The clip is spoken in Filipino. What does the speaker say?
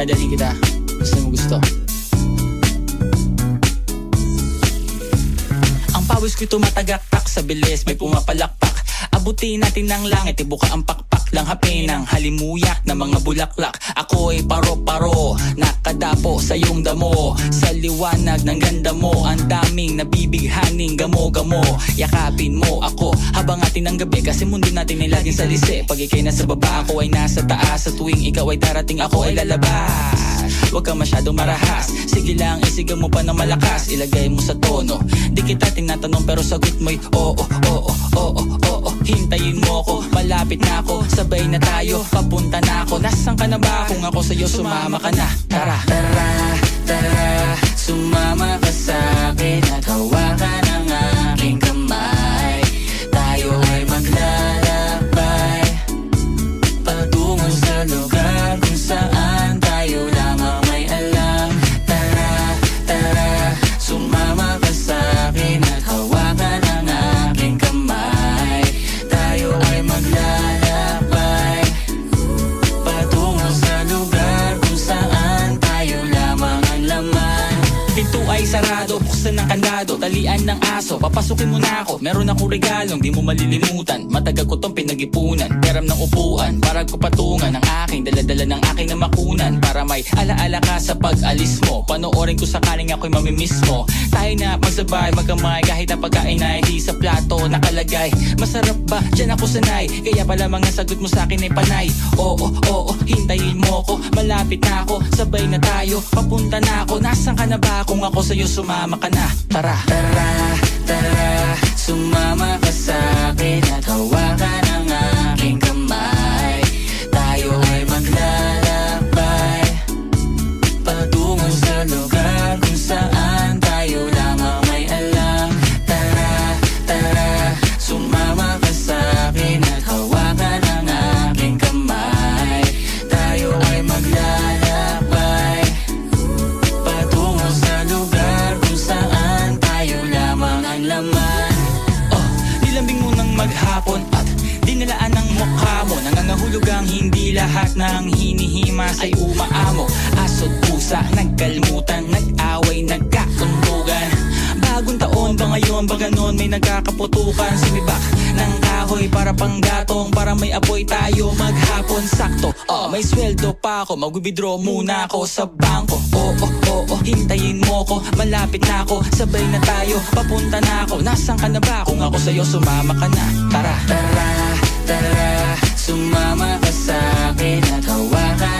Dadalhin kita. Gusto mo gusto. Ang pawis ko'y tumatagaktak sa bilis, may pumapalakpak. Abutin natin ng langit, ibuka ang pakpak lang hapin ng halimuyak na mga bulaklak. Ako'y paro-paro, nakadapo sa iyong damo. Sa liwanag ng ganda mo, ang daming nabibighaning gamo-gamo. Yakapin mo ako habang atin ang gabi, kasi mundo natin ay laging salisi. Pag ikay nasa baba, ako ay nasa taas. Sa tuwing ikaw ay darating, ako ay lalabas. Huwag kang masyadong marahas, sige lang isigaw mo pa ng malakas. Ilagay mo sa tono, di kita tinatanong pero sagot mo'y oo, oo, oo, oo. Hintayin mo ako, malapit na ako, sabay na tayo, papunta na ako. Nasaan ka na ba? Kung ako sa'yo sumama ka na. Tara, tara, tara, sumama ka sa'kin at hawakan ang aking kamay. Tayo ay maglalakbay patungo sa lugar kung saan tayo lamang may alam. Tara, tara, sumama ka sa'kin at hawakan ang aking kamay. Tayo ay maglalakbay patungo sa lugar kung saan tayo lamang ang laman. Pinto ay sarado, buksan ng kandado, talian ng aso, papasukin mo na ako. Meron akong regalong di mo malilimutan, matagal ko tong pinag-ipunan. Peram ng upuan, para ko patungan ang aking daladala ng aking namakunan. Para may alaala ka sa pag-alis mo, panoorin ko sakaling ako'y mamimiss mo. Tayo na magsabay, magkamay, kahit na pagkain ay di sa plato nakalagay. Masarap ba? Diyan ako sanay, kaya pala mga sagot mo sa akin ay panay. Oo, oo, hintayin mo ko, malapit na ako, sabay na tayo, papunta na ako. Nasaan ka na ba? Kung ako sa'yo sumama ka na. Tara, tara, tara, sumama ka sa'kin at hawakan ang aking kamay. Tayo ay maglalakbay patungo sa lugar kung saan tayo lamang may alam. Tara, tara, sumama ka sa'kin at hawakan ang aking kamay. Tayo ay maglalakbay patungo sa lugar kung saan tayo lamang ang laman. Oh, nilambing mo ng maghapon at dinalaan ng mukha mo. Nangangahulog ang hindi lahat ng hinihimas ay umaamo. Aso't pusa, nagkalmutan, nag-away, nagkakuntugan. Bagong taon ba ngayon ba ganon may nagkakaputukan? Sumibak ng kahoy para panggatong, para may apoy tayo maghapon. Sakto, may sweldo pa ako, mag-withdraw muna ako sa bangko. Oo, oo, hintayin mo ko, malapit na ako, sabay na tayo, papunta na ako. Nasaan ka na ba? Kung ako sa'yo sumama ka na. Tara, tara, tara, sumama ka sa'kin at hawakan